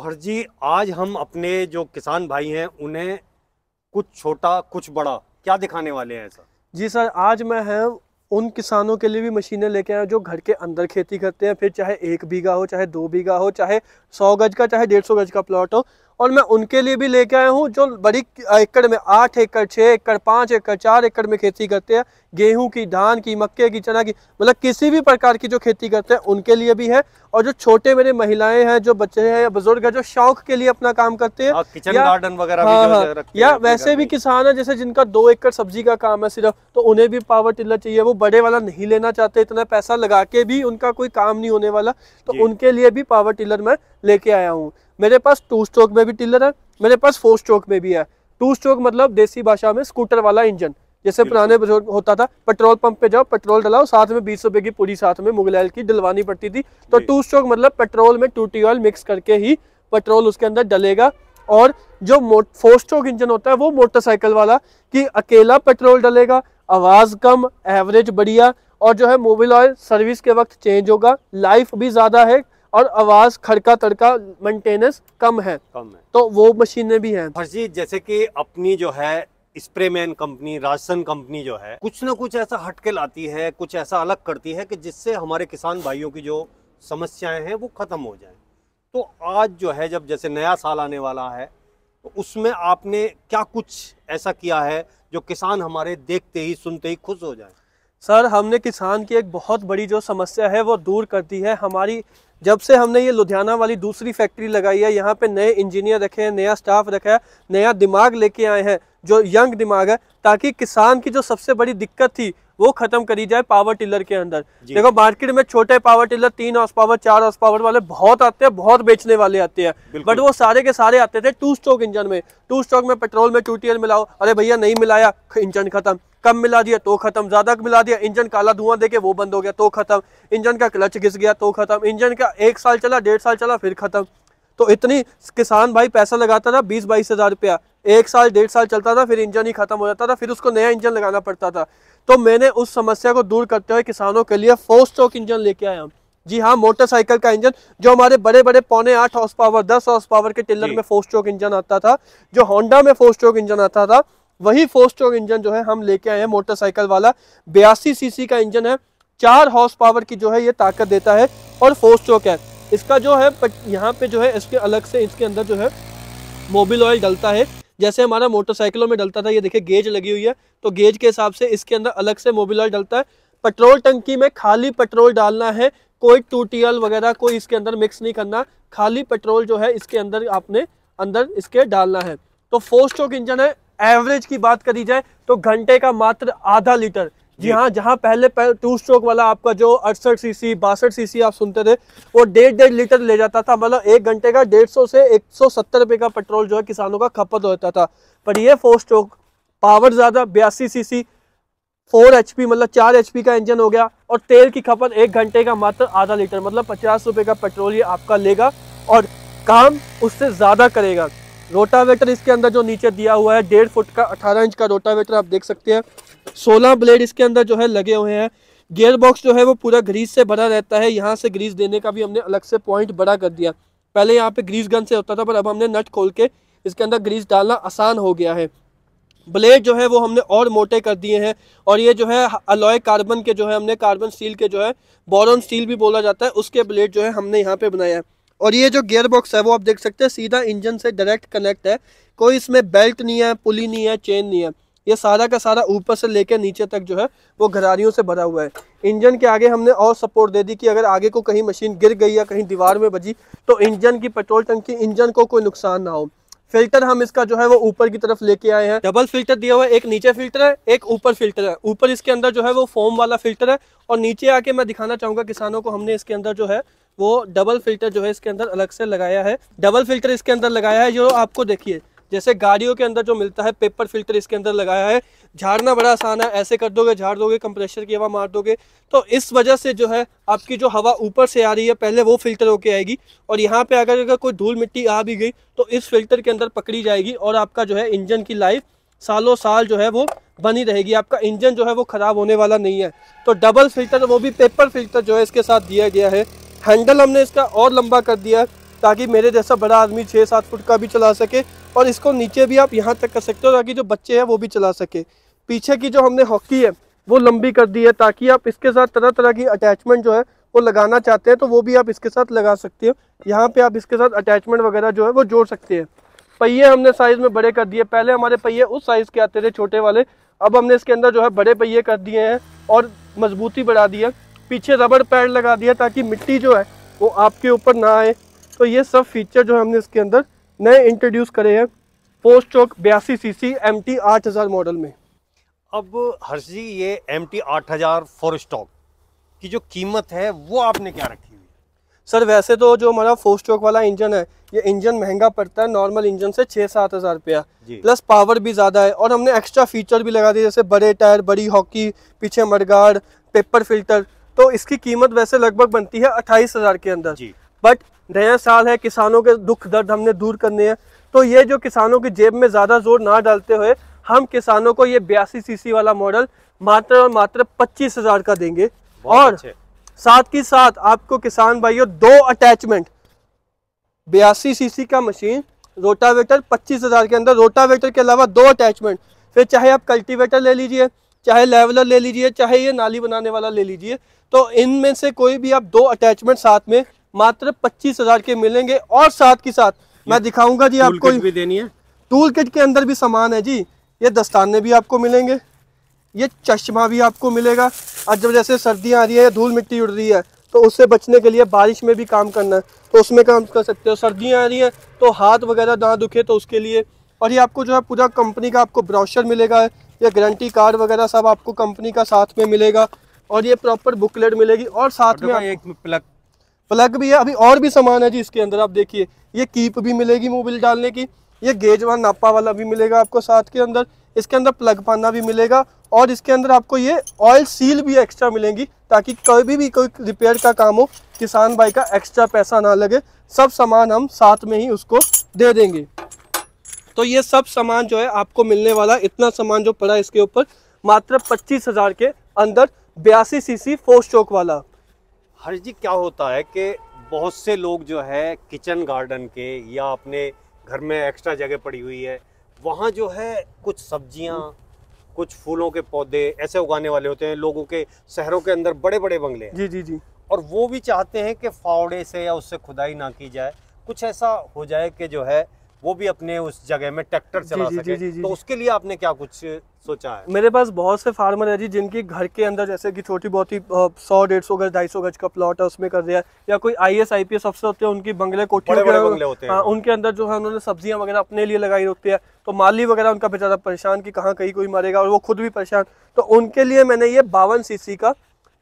हर्ष जी, आज हम अपने जो किसान भाई हैं उन्हें कुछ छोटा कुछ बड़ा क्या दिखाने वाले हैं ऐसा? जी सर, आज मैं है उन किसानों के लिए भी मशीनें लेके आया जो घर के अंदर खेती करते हैं, फिर चाहे 1 बीघा हो, चाहे 2 बीघा हो, चाहे 100 गज का, चाहे 150 गज का प्लॉट हो। और मैं उनके लिए भी लेके आया हूँ जो बड़ी एकड़ में 8 एकड़, 6 एकड़, 5 एकड़, 4 एकड़ में खेती करते हैं। गेहूं की, धान की, मक्के की, चना की, मतलब किसी भी प्रकार की जो खेती करते हैं उनके लिए भी है। और जो छोटे मेरे महिलाएं हैं, जो बच्चे हैं या बुजुर्ग है जो शौक के लिए अपना काम करते हैं, किचन गार्डन वगैरह भी जो रखते या हैं, वैसे भी किसान है जैसे जिनका 2 एकड़ सब्जी का काम है सिर्फ, तो उन्हें भी पावर टिलर चाहिए। वो बड़े वाला नहीं लेना चाहते, इतना पैसा लगा के भी उनका कोई काम नहीं होने वाला, तो उनके लिए भी पावर टिलर मैं लेके आया हूँ। मेरे पास 2 स्ट्रोक में भी टिलर है, मेरे पास 4 स्ट्रोक में भी है। 2 स्ट्रोक मतलब देसी भाषा में स्कूटर वाला इंजन, जैसे पुराने बुजुर्ग होता था, पेट्रोल पंप पे जाओ, पेट्रोल डलाओ, साथ में 20 रुपए की पूरी साथ में मुगल ऑयल की डलवानी पड़ती थी। तो 2 स्ट्रोक मतलब पेट्रोल में टूटी ऑयल मिक्स करके ही पेट्रोल उसके अंदर डलेगा। और जो 4 स्ट्रोक इंजन होता है वो मोटरसाइकिल वाला, कि अकेला पेट्रोल डलेगा, आवाज कम, एवरेज बढ़िया, और जो है मोबिल ऑयल सर्विस के वक्त चेंज होगा, लाइफ भी ज्यादा है, और आवाज खड़का तड़का मेंटेनेंस कम है। तो वो मशीनें भी हैं। हर्ष जी, जैसे कि अपनी जो है स्प्रेमैन कंपनी, राजसन कंपनी जो है कुछ ना कुछ ऐसा हटके लाती है, कुछ ऐसा अलग करती है कि जिससे हमारे किसान भाइयों की जो समस्याएं हैं वो खत्म हो जाएं। तो आज जो है जब जैसे नया साल आने वाला है, तो उसमें आपने क्या कुछ ऐसा किया है जो किसान हमारे देखते ही सुनते ही खुश हो जाए? सर, हमने किसान की एक बहुत बड़ी जो समस्या है वो दूर कर दी है। हमारी जब से हमने ये लुधियाना वाली दूसरी फैक्ट्री लगाई है, यहाँ पे नए इंजीनियर रखे हैं, नया स्टाफ रखा है, नया दिमाग लेके आए हैं जो यंग दिमाग है, ताकि किसान की जो सबसे बड़ी दिक्कत थी वो खत्म करी जाए पावर टिलर के अंदर। देखो मार्केट में छोटे power tiller 3 horse power 4 horse power वाले बहुत आते हैं, बहुत बेचने वाले आते हैं, बट वो सारे के सारे आते थे 2 स्ट्रोक इंजन में। 2 स्ट्रोक में पेट्रोल में टूटीएल मिलाओ, अरे भैया नहीं मिलाया इंजन खत्म, कम मिला दिया तो खत्म, ज्यादा मिला दिया इंजन काला धुआं देके वो बंद हो गया तो खत्म, इंजन का क्लच घिस गया तो खत्म, इंजन का 1 साल चला, 1.5 साल चला, फिर खत्म। तो इतनी किसान भाई पैसा लगाता था 20-22 हज़ार रुपया, 1 साल 1.5 साल चलता था, फिर इंजन ही खत्म हो जाता था, फिर उसको नया इंजन लगाना पड़ता था। तो मैंने उस समस्या को दूर करते हुए किसानों के लिए 4 स्ट्रोक इंजन लेके आया हूं। जी हाँ, मोटरसाइकिल का इंजन, जो हमारे बड़े बड़े 7.5 हॉर्स पावर 10 हॉर्स पावर के टिलर में 4 स्ट्रोक इंजन आता था, जो होंडा में 4 स्ट्रोक इंजन आता था, वही 4 स्ट्रोक इंजन जो है हम लेके आए हैं मोटरसाइकिल वाला। 82 सीसी का इंजन है, 4 हॉर्स पावर की जो है ये ताकत देता है, और 4 स्ट्रोक है। इसका जो है यहाँ पे जो है इसके अलग से इसके अंदर जो है मोबिल ऑयल डलता है, जैसे हमारा मोटरसाइकिलों में डलता था। ये देखिए गेज लगी हुई है, तो गेज के हिसाब से इसके अंदर अलग से मोबिल ऑयल डलता है। पेट्रोल टंकी में खाली पेट्रोल डालना है, कोई टूटीएल वगैरह कोई इसके अंदर मिक्स नहीं करना, खाली पेट्रोल जो है इसके अंदर आपने अंदर इसके डालना है। तो 4 स्ट्रोक इंजन है। एवरेज की बात करी जाए तो घंटे का मात्र आधा लीटर। जी हाँ, जहां पहले 2 स्ट्रोक वाला आपका जो 68 सीसी 62 सीसी आप सुनते थे, वो 1.5 लीटर ले जाता था, मतलब 1 घंटे का 150 से 170 रुपए का पेट्रोल जो है किसानों का खपत होता था। पर ये 4 स्ट्रोक, पावर ज्यादा, 82 सीसी, 4 HP मतलब 4 HP का इंजन हो गया, और तेल की खपत 1 घंटे का मात्र आधा लीटर, मतलब 50 रुपए का पेट्रोल ये आपका लेगा और काम उससे ज्यादा करेगा। रोटावेटर इसके अंदर जो नीचे दिया हुआ है 1.5 फुट का 18 इंच का रोटावेटर आप देख सकते हैं। 16 ब्लेड इसके अंदर जो है लगे हुए हैं। गियर बॉक्स जो है वो पूरा ग्रीस से भरा रहता है, यहाँ से ग्रीस देने का भी हमने अलग से पॉइंट बड़ा कर दिया। पहले यहाँ पे ग्रीस गन से होता था, पर अब हमने नट खोल के इसके अंदर ग्रीस डालना आसान हो गया है। ब्लेड जो है वो हमने और मोटे कर दिए हैं, और ये जो है अलॉय कार्बन के जो है हमने कार्बन स्टील के जो है बोरॉन स्टील भी बोला जाता है, उसके ब्लेड जो है हमने यहाँ पे बनाया है। और ये जो गियर बॉक्स है वो आप देख सकते हैं सीधा इंजन से डायरेक्ट कनेक्ट है, कोई इसमें बेल्ट नहीं है, पुली नहीं है, चेन नहीं है, ये सारा का सारा ऊपर से लेकर नीचे तक जो है वो घरारियों से भरा हुआ है। इंजन के आगे हमने और सपोर्ट दे दी कि अगर आगे को कहीं मशीन गिर गई या कहीं दीवार में बजी तो इंजन की पेट्रोल टंकी इंजन को कोई नुकसान ना हो। फिल्टर हम इसका जो है वो ऊपर की तरफ लेके आए हैं, डबल फिल्टर दिया हुआ है, एक नीचे फिल्टर है, एक ऊपर फिल्टर है। ऊपर इसके अंदर जो है वो फोम वाला फिल्टर है, और नीचे आके मैं दिखाना चाहूंगा किसानों को, हमने इसके अंदर जो है वो डबल फिल्टर जो है इसके अंदर अलग से लगाया है। डबल फिल्टर इसके अंदर लगाया है, जो आपको देखिए जैसे गाड़ियों के अंदर जो मिलता है पेपर फिल्टर इसके अंदर लगाया है। झाड़ना बड़ा आसान है, ऐसे कर दोगे झाड़ दोगे, कंप्रेसर की हवा मार दोगे, तो इस वजह से जो है आपकी जो हवा ऊपर से आ रही है पहले वो फिल्टर होके आएगी, और यहाँ पे अगर कोई धूल मिट्टी आ भी गई तो इस फिल्टर के अंदर पकड़ी जाएगी, और आपका जो है इंजन की लाइफ सालों साल जो है वो बनी रहेगी, आपका इंजन जो है वो खराब होने वाला नहीं है। तो डबल फिल्टर, वो भी पेपर फिल्टर जो है इसके साथ दिया गया है। हैंडल हमने इसका और लंबा कर दिया है, ताकि मेरे जैसा बड़ा आदमी 6-7 फुट का भी चला सके, और इसको नीचे भी आप यहाँ तक कर सकते हो ताकि जो बच्चे हैं वो भी चला सके। पीछे की जो हमने हॉकी है वो लंबी कर दी है ताकि आप इसके साथ तरह तरह की अटैचमेंट जो है वो लगाना चाहते हैं तो वो भी आप इसके साथ लगा सकते हो। यहाँ पे आप इसके साथ अटैचमेंट वगैरह जो है वो जोड़ सकते हैं। पहिए हमने साइज़ में बड़े कर दिए, पहले हमारे पहिए उस साइज़ के आते थे छोटे वाले, अब हमने इसके अंदर जो है बड़े पहिए कर दिए हैं और मजबूती बढ़ा दी है। पीछे रबड़ पैड लगा दिया ताकि मिट्टी जो है वो आपके ऊपर ना आए। तो ये सब फीचर जो हमने इसके अंदर नए इंट्रोड्यूस करे हैं 4 स्ट्रोक 82 सीसी MT 8000 मॉडल में। अब हर्ष जी, ये MT 8000 4 स्टॉक की जो कीमत है वो आपने क्या रखी हुई है? सर वैसे तो जो हमारा 4 स्ट्रोक वाला इंजन है ये इंजन महंगा पड़ता है नॉर्मल इंजन से 6-7 हज़ार रुपया, प्लस पावर भी ज़्यादा है और हमने एक्स्ट्रा फीचर भी लगा दिए जैसे बड़े टायर, बड़ी हॉकी, पीछे मडगार्ड, पेपर फिल्टर। तो इसकी कीमत वैसे लगभग बनती है 28 हज़ार के अंदर। बट नया साल है, किसानों के दुख दर्द हमने दूर करने हैं, तो ये जो किसानों की जेब में ज़्यादा जोर ना डालते हुए हम किसानों को ये 82 सीसी वाला मॉडल मात्र और मात्र 25 हज़ार का देंगे। और साथ ही साथ आपको किसान भाइयों 2 अटैचमेंट, 82 सीसी का मशीन, रोटावेटर 25 हज़ार के अंदर, रोटावेटर के अलावा 2 अटैचमेंट। फिर चाहे आप कल्टीवेटर ले लीजिए, चाहे लेवलर ले लीजिए, चाहे ये नाली बनाने वाला ले लीजिए, तो इनमें से कोई भी आप 2 अटैचमेंट साथ में मात्र 25 हज़ार के मिलेंगे। और साथ ही साथ मैं दिखाऊंगा जी आपको, भी देनी है, टूल किट के अंदर भी सामान है जी। ये दस्ताने भी आपको मिलेंगे, ये चश्मा भी आपको मिलेगा। आज जब जैसे सर्दियाँ आ रही है, धूल मिट्टी उड़ रही है, तो उससे बचने के लिए बारिश में भी काम करना है तो उसमें काम कर सकते हो। सर्दियाँ आ रही है तो हाथ वगैरह ना दुखे तो उसके लिए। और ये आपको जो है पूरा कंपनी का आपको ब्रोशर मिलेगा, ये गारंटी कार्ड वगैरह सब आपको कंपनी का साथ में मिलेगा और ये प्रॉपर बुकलेट मिलेगी। और साथ में एक प्लग भी है। अभी और भी सामान है जी इसके अंदर, आप देखिए ये कीप भी मिलेगी मोबिल डालने की, ये गेज वन नापा वाला भी मिलेगा आपको साथ के अंदर, इसके अंदर प्लग पाना भी मिलेगा और इसके अंदर आपको ये ऑयल सील भी एक्स्ट्रा मिलेंगी ताकि कभी भी कोई रिपेयर का काम हो किसान भाई का एक्स्ट्रा पैसा ना लगे। सब सामान हम साथ में ही उसको दे देंगे। तो ये सब सामान जो है आपको मिलने वाला, इतना सामान जो पड़ा है इसके ऊपर मात्र 25 हज़ार के अंदर 82 सीसी 4 स्ट्रोक वाला। हर्ष जी, क्या होता है कि बहुत से लोग जो है किचन गार्डन के या अपने घर में एक्स्ट्रा जगह पड़ी हुई है वहाँ जो है कुछ सब्जियाँ, कुछ फूलों के पौधे ऐसे उगाने वाले होते हैं। लोगों के शहरों के अंदर बड़े बड़े बंगले हैं जी जी जी, और वो भी चाहते हैं कि फावड़े से या उससे खुदाई ना की जाए, कुछ ऐसा हो जाए कि जो है वो भी अपने उस जगह में ट्रैक्टर चला सके। तो उसके लिए आपने क्या कुछ सोचा है? मेरे पास बहुत से फार्मर है जी जिनकी घर के अंदर जैसे कि छोटी बहुत ही 100-150 गज 250 गज का प्लॉट है, उसमें कर दिया है। या कोई IAS IPS अफसर होते हैं, उनकी बंगले कोठियों बंगले होते हैं, हाँ, उनके अंदर जो है उन्होंने सब्जियां वगैरह अपने लिए लगाई होती है, तो माली वगैरह उनका बेचारा परेशान कि कहाँ कहीं कोई मरेगा और वो खुद भी परेशान। तो उनके लिए मैंने ये 52 सीसी का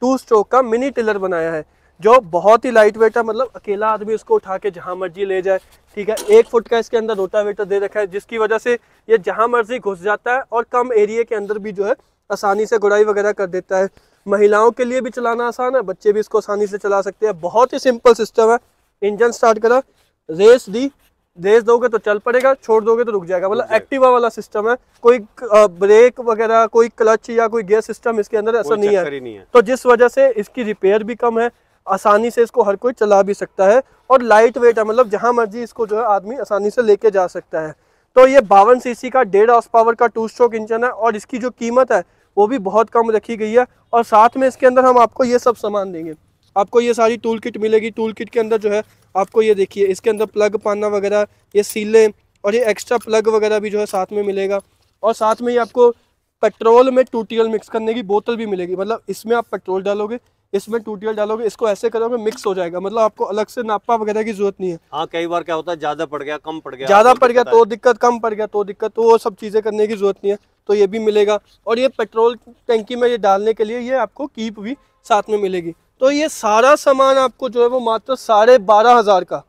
2 स्ट्रोक का मिनी टिलर बनाया है जो बहुत ही लाइट वेट है, मतलब अकेला आदमी उसको उठा के जहां मर्जी ले जाए। ठीक है, 1 फुट का इसके अंदर रोटावेटर दे रखा है जिसकी वजह से ये जहां मर्जी घुस जाता है और कम एरिया के अंदर भी जो है आसानी से गुड़ाई वगैरह कर देता है। महिलाओं के लिए भी चलाना आसान है, बच्चे भी इसको आसानी से चला सकते हैं। बहुत ही सिंपल सिस्टम है। इंजन स्टार्ट करा, रेस दी, रेस दोगे तो चल पड़ेगा, छोड़ दोगे तो रुक जाएगा, मतलब एक्टिवा वाला सिस्टम है। कोई ब्रेक वगैरह, कोई क्लच या कोई गियर सिस्टम इसके अंदर ऐसा नहीं है। तो जिस वजह से इसकी रिपेयर भी कम है, आसानी से इसको हर कोई चला भी सकता है और लाइट वेट है, मतलब जहां मर्जी इसको जो है आदमी आसानी से लेके जा सकता है। तो ये 52 सीसी का 1.5 हॉर्स पावर का 2 स्ट्रोक इंजन है और इसकी जो कीमत है वो भी बहुत कम रखी गई है। और साथ में इसके अंदर हम आपको ये सब सामान देंगे। आपको ये सारी टूल किट मिलेगी। टूल किट के अंदर जो है आपको ये देखिए इसके अंदर प्लग पाना वगैरह, ये सीलें और ये एक्स्ट्रा प्लग वगैरह भी जो है साथ में मिलेगा। और साथ में ही आपको पेट्रोल में 2TL मिक्स करने की बोतल भी मिलेगी, मतलब इसमें आप पेट्रोल डालोगे, इसमें 2TL डालोगे, इसको ऐसे करोगे मिक्स हो जाएगा, मतलब आपको अलग से नापा वगैरह की जरूरत नहीं है। हाँ, कई बार क्या होता है ज्यादा पड़ गया, कम पड़ गया, ज्यादा पड़ गया तो दिक्कत, कम पड़ गया तो दिक्कत, तो वो सब चीजें करने की जरूरत नहीं है। तो ये भी मिलेगा और ये पेट्रोल टंकी में ये डालने के लिए ये आपको कीप भी साथ में मिलेगी। तो ये सारा सामान आपको जो है वो मात्र 12,500 का,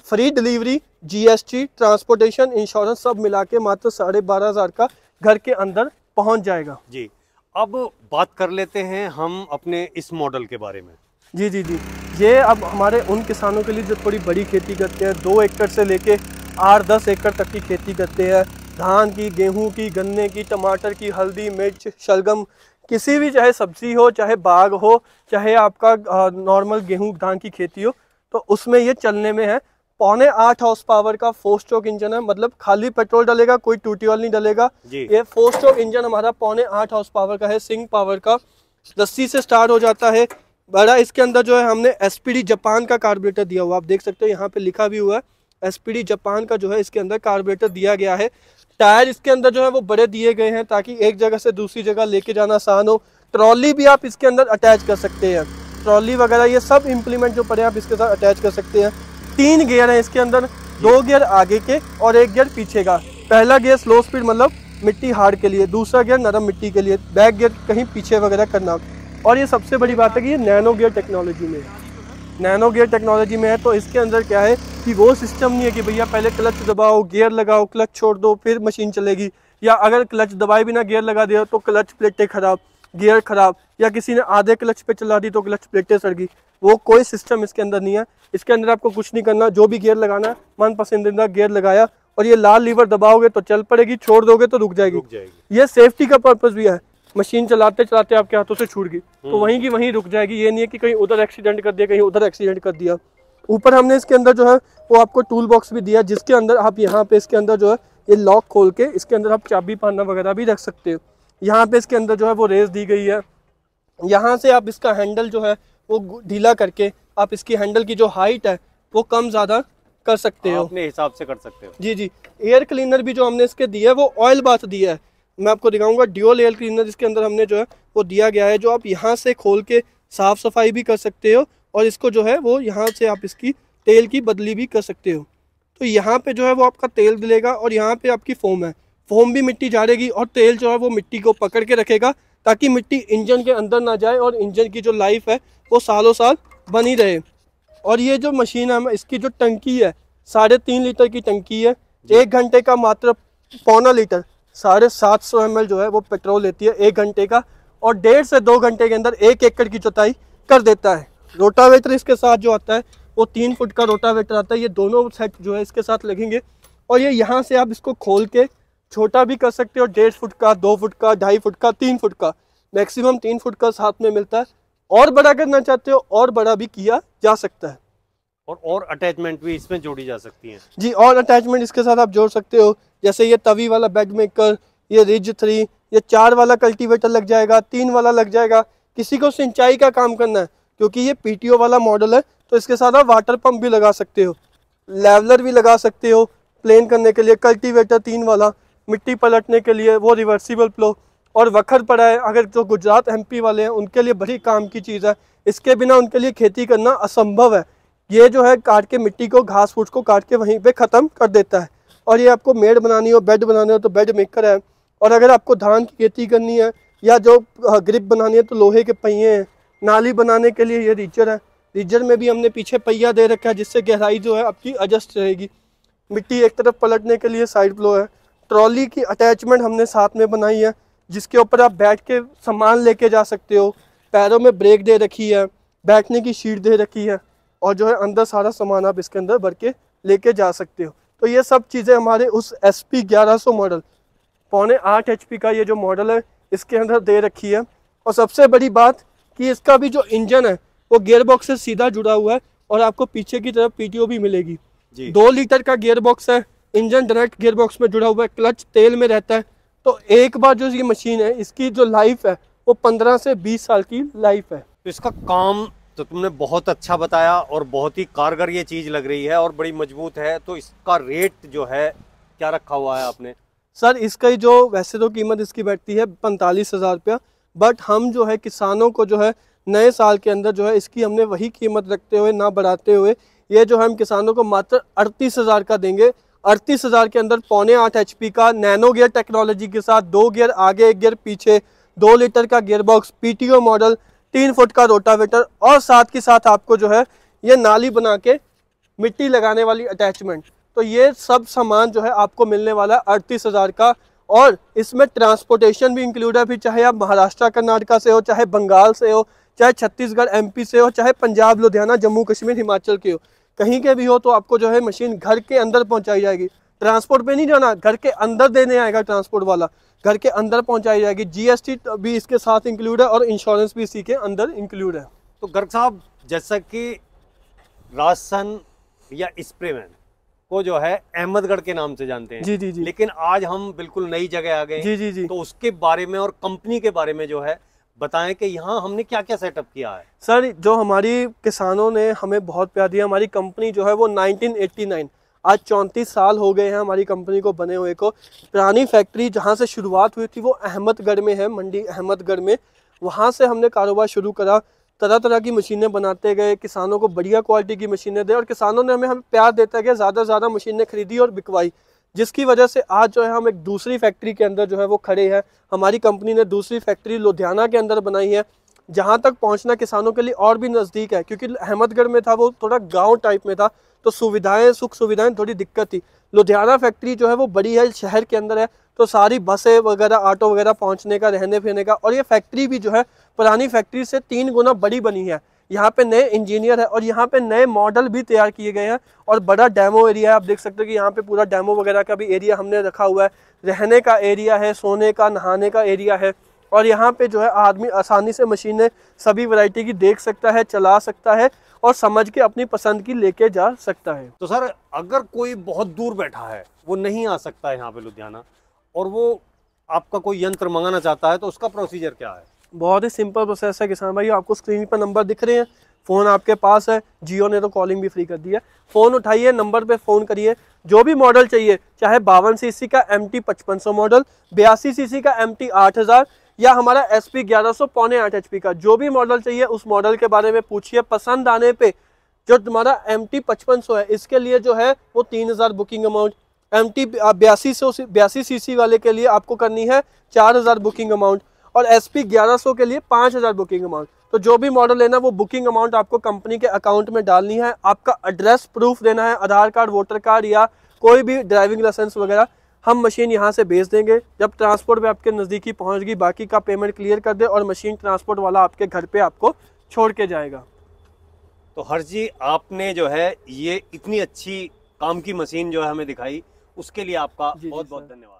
free delivery, GST, transportation, insurance सब मिला के मात्र 12,500 का घर के अंदर पहुंच जाएगा जी। अब बात कर लेते हैं हम अपने इस मॉडल के बारे में। जी जी जी, ये अब हमारे उन किसानों के लिए जो थोड़ी बड़ी खेती करते हैं, 2 एकड़ से लेके 8-10 एकड़ तक की खेती करते हैं, धान की, गेहूं की, गन्ने की, टमाटर की, हल्दी, मिर्च, शलगम, किसी भी चाहे सब्जी हो, चाहे बाग हो, चाहे आपका नॉर्मल गेहूं धान की खेती हो, तो उसमें ये चलने में है। पौने 8 हॉर्स पावर का 4 स्ट्रोक इंजन है, मतलब खाली पेट्रोल डलेगा, कोई टूटी ऑयल नहीं डलेगा। ये 4 स्ट्रोक इंजन हमारा पौने 8 हॉर्स पावर का है, सिंग पावर का, रस्सी से स्टार्ट हो जाता है। बड़ा इसके अंदर जो है हमने एसपीडी जापान का कार्बोरेटर दिया हुआ, आप देख सकते हो यहाँ पे लिखा भी हुआ है एसपीडी जापान का जो है इसके अंदर कार्बोरेटर दिया गया है। टायर इसके अंदर जो है वो बड़े दिए गए हैं ताकि एक जगह से दूसरी जगह लेके जाना आसान हो। ट्रॉली भी आप इसके अंदर अटैच कर सकते हैं, ट्रॉली वगैरह ये सब इम्प्लीमेंट जो पड़े आप इसके साथ अटैच कर सकते हैं। 3 गियर हैं इसके अंदर, 2 गियर आगे के और 1 गियर पीछे का। पहला गियर स्लो स्पीड मतलब मिट्टी हार्ड के लिए, दूसरा गियर नरम मिट्टी के लिए, बैक गियर कहीं पीछे वगैरह करना। और ये सबसे बड़ी बात है कि ये नैनो गियर टेक्नोलॉजी में है, नैनो गियर टेक्नोलॉजी में है। तो इसके अंदर क्या है कि वो सिस्टम नहीं है कि भैया पहले क्लच दबाओ, गियर लगाओ, क्लच छोड़ दो फिर मशीन चलेगी, या अगर क्लच दबाए बिना गियर लगा दिया तो क्लच प्लेटें खराब, गियर खराब, या किसी ने आधे क्लच पे चला दी तो क्लच प्लेटें सड़ गई। वो कोई सिस्टम इसके अंदर नहीं है। इसके अंदर आपको कुछ नहीं करना, जो भी गियर लगाना है मन पसंदीदा गियर लगाया और ये लाल लीवर दबाओगे तो चल पड़ेगी, छोड़ दोगे तो रुक जाएगी। ये सेफ्टी का पर्पज भी है, मशीन चलाते चलाते आपके हाथों से छूट गई तो वहीं की वहीं रुक जाएगी। ये नहीं है कि कहीं उधर एक्सीडेंट कर दिया, कहीं उधर एक्सीडेंट कर दिया। ऊपर हमने इसके अंदर जो है वो आपको टूल बॉक्स भी दिया, जिसके अंदर आप यहाँ पे इसके अंदर जो है ये लॉक खोल के इसके अंदर आप चाबी पाना वगैरह भी रख सकते हो। यहाँ पे इसके अंदर जो है वो रेस दी गई है, यहाँ से आप इसका हैंडल जो है वो ढीला करके आप इसकी हैंडल की जो हाइट है वो कम ज़्यादा कर सकते हो, अपने हिसाब से कर सकते हो। जी जी। एयर क्लीनर भी जो हमने इसके दिया है वो ऑयल बाथ दिया है, मैं आपको दिखाऊंगा। ड्यूल एयर क्लीनर इसके अंदर हमने जो है वो दिया गया है, जो आप यहाँ से खोल के साफ सफाई भी कर सकते हो और इसको जो है वो यहाँ से आप इसकी तेल की बदली भी कर सकते हो। तो यहाँ पे जो है वो आपका तेल दिलेगा और यहाँ पे आपकी फोम है, फोम भी मिट्टी झाड़ेगी और तेल जो है वो मिट्टी को पकड़ के रखेगा ताकि मिट्टी इंजन के अंदर ना जाए और इंजन की जो लाइफ है वो सालों साल बनी रहे। और ये जो मशीन है इसकी जो टंकी है 3.5 लीटर की टंकी है, 1 घंटे का मात्र 0.25 लीटर 750 ml जो है वो पेट्रोल लेती है 1 घंटे का, और 1.5 से 2 घंटे के अंदर 1 एकड़ की जुताई कर देता है। रोटावेटर इसके साथ जो आता है वो 3 फुट का रोटावेटर आता है, ये दोनों सेट जो है इसके साथ लगेंगे। और ये यहाँ से आप इसको खोल के छोटा भी कर सकते हो, 1.5 फुट का, 2 फुट का, 2.5 फुट का, 3 फुट का, मैक्सिमम 3 फुट का साथ में मिलता है। और बड़ा करना चाहते हो और बड़ा भी किया जा सकता है, और अटैचमेंट भी इसमें जोड़ी जा सकती हैं जी। और अटैचमेंट इसके साथ आप जोड़ सकते हो, जैसे ये तवी वाला बेड मेकर, ये रिज 3, ये 4 वाला कल्टीवेटर लग जाएगा, 3 वाला लग जाएगा। किसी को सिंचाई का काम करना है क्योंकि ये पीटीओ वाला मॉडल है तो इसके साथ आप वाटर पंप भी लगा सकते हो, लेवलर भी लगा सकते हो प्लेन करने के लिए, कल्टीवेटर 3 वाला, मिट्टी पलटने के लिए वो रिवर्सिबल प्लो, और वखर पड़ा है अगर जो गुजरात एमपी वाले हैं उनके लिए बड़ी काम की चीज़ है। इसके बिना उनके लिए खेती करना असंभव है। ये जो है काट के मिट्टी को, घास फूस को काट के वहीं पे ख़त्म कर देता है। और ये आपको मेड़ बनानी हो, बेड बनाने हो तो बेड मेकर है, और अगर आपको धान की खेती करनी है या जो ग्रिप बनानी है तो लोहे के पहिए हैं। नाली बनाने के लिए ये रीचर है, रीचर में भी हमने पीछे पहिया दे रखा है जिससे गहराई जो है आपकी एडजस्ट रहेगी। मिट्टी एक तरफ पलटने के लिए साइड फ्लो है। ट्रॉली की अटैचमेंट हमने साथ में बनाई है जिसके ऊपर आप बैठ के सामान लेके जा सकते हो, पैरों में ब्रेक दे रखी है, बैठने की शीट दे रखी है, और जो है अंदर सारा सामान आप इसके अंदर भर के लेके जा सकते हो। तो ये सब चीज़ें हमारे उस SP 1100 मॉडल 0.8 HP का ये जो मॉडल है इसके अंदर दे रखी है। और सबसे बड़ी बात कि इसका भी जो इंजन है वो गियर बॉक्स से सीधा जुड़ा हुआ है और आपको पीछे की तरफ PTO भी मिलेगी। 2 लीटर का गियर बॉक्स है, इंजन डायरेक्ट गियर बॉक्स में जुड़ा हुआ है, क्लच तेल में रहता है। तो एक बार जो ये मशीन है इसकी जो लाइफ है वो 15 से 20 साल की लाइफ है। तो इसका काम तो तुमने बहुत अच्छा बताया और बहुत ही कारगर ये चीज़ लग रही है और बड़ी मजबूत है। तो इसका रेट जो है क्या रखा हुआ है आपने? सर इसका जो वैसे तो कीमत इसकी बैठती है 45,000 रुपया, बट हम जो है किसानों को जो है नए साल के अंदर जो है इसकी हमने वही कीमत रखते हुए ना बढ़ाते हुए ये जो हम किसानों को मात्र 38,000 का देंगे। 38,000 के अंदर 0.8 HP का नैनो गियर टेक्नोलॉजी के साथ 2 गियर आगे 1 गियर पीछे, 2 लीटर का gear box, PTO model, 3 foot का रोटावेटर, और साथ के साथ आपको जो है ये नाली बना के मिट्टी लगाने वाली अटैचमेंट। तो ये सब सामान जो है आपको मिलने वाला है 38,000 का। और इसमें ट्रांसपोर्टेशन भी इंक्लूड है, फिर चाहे आप महाराष्ट्र कर्नाटका से हो, चाहे बंगाल से हो, चाहे छत्तीसगढ़ MP से हो, चाहे पंजाब लुधियाना जम्मू कश्मीर हिमाचल के हो, कहीं के भी हो तो आपको जो है मशीन घर के अंदर पहुंचाई जाएगी। ट्रांसपोर्ट पे नहीं जाना, घर के अंदर देने आएगा ट्रांसपोर्ट वाला, घर के अंदर पहुंचाई जाएगी। GST भी इसके साथ इंक्लूड है और इंश्योरेंस भी इसी के अंदर इंक्लूड है। तो गर्ग साहब, जैसा कि राजस्थान या स्प्रेमैन को जो है अहमदगढ़ के नाम से जानते हैं। जी जी जी। लेकिन आज हम बिल्कुल नई जगह आ गए। जी जी जी। तो उसके बारे में और कंपनी के बारे में जो है बताएं कि यहाँ हमने क्या क्या सेटअप किया है। सर जो हमारी किसानों ने हमें बहुत प्यार दिया, हमारी कंपनी जो है वो 1989, आज 34 साल हो गए हैं हमारी कंपनी को बने हुए को। पुरानी फैक्ट्री जहाँ से शुरुआत हुई थी वो अहमदगढ़ में है, मंडी अहमदगढ़ में। वहाँ से हमने कारोबार शुरू करा, तरह तरह की मशीनें बनाते गए, किसानों को बढ़िया क्वालिटी की मशीनें दे, और किसानों ने हमें प्यार देता गया, ज़्यादा से ज़्यादा मशीनें खरीदी और बिकवाई, जिसकी वजह से आज जो है हम एक दूसरी फैक्ट्री के अंदर जो है वो खड़े हैं। हमारी कंपनी ने दूसरी फैक्ट्री लुधियाना के अंदर बनाई है, जहाँ तक पहुँचना किसानों के लिए और भी नज़दीक है, क्योंकि अहमदगढ़ में था वो थोड़ा गांव टाइप में था, तो सुविधाएं सुख सुविधाएं थोड़ी दिक्कत थी। लुधियाना फैक्ट्री जो है वो बड़ी है, शहर के अंदर है, तो सारी बसें वगैरह ऑटो वगैरह पहुँचने का, रहने फिरने का। और ये फैक्ट्री भी जो है पुरानी फैक्ट्री से 3 गुना बड़ी बनी है। यहाँ पे नए इंजीनियर है और यहाँ पे नए मॉडल भी तैयार किए गए हैं, और बड़ा डेमो एरिया है। आप देख सकते हो कि यहाँ पे पूरा डेमो वगैरह का भी एरिया हमने रखा हुआ है, रहने का एरिया है, सोने का नहाने का एरिया है। और यहाँ पे जो है आदमी आसानी से मशीनें सभी वैरायटी की देख सकता है, चला सकता है, और समझ के अपनी पसंद की लेके जा सकता है। तो सर अगर कोई बहुत दूर बैठा है, वो नहीं आ सकता है यहाँ पे लुधियाना, और वो आपका कोई यंत्र मंगाना चाहता है, तो उसका प्रोसीजर क्या है? बहुत ही सिंपल प्रोसेस है किसान भाई। आपको स्क्रीन पर नंबर दिख रहे हैं, फ़ोन आपके पास है, जियो ने तो कॉलिंग भी फ्री कर दी है। फ़ोन उठाइए, नंबर पे फ़ोन करिए, जो भी मॉडल चाहिए, चाहे 52 सीसी का MT 5500 मॉडल, 82 सीसी का MT 8000, या हमारा SP 1100 पौने 8 HP का, जो भी मॉडल चाहिए उस मॉडल के बारे में पूछिए। पसंद आने पे जो तुम्हारा MT 5500 है, इसके लिए जो है वो 3000 बुकिंग अमाउंट, MT 82 सीसी वाले के लिए आपको करनी है 4000 बुकिंग अमाउंट, और SP 1100 के लिए 5000 बुकिंग अमाउंट। तो जो भी मॉडल लेना, वो बुकिंग अमाउंट आपको कंपनी के अकाउंट में डालनी है। आपका एड्रेस प्रूफ देना है, आधार कार्ड, वोटर कार्ड, या कोई भी ड्राइविंग लाइसेंस वगैरह। हम मशीन यहाँ से भेज देंगे, जब ट्रांसपोर्ट में आपके नज़दीकी पहुँच गई, बाकी का पेमेंट क्लियर कर दे, और मशीन ट्रांसपोर्ट वाला आपके घर पे आपको छोड़ के जाएगा। तो हर्ष जी, आपने जो है ये इतनी अच्छी काम की मशीन जो है हमें दिखाई, उसके लिए आपका बहुत बहुत धन्यवाद।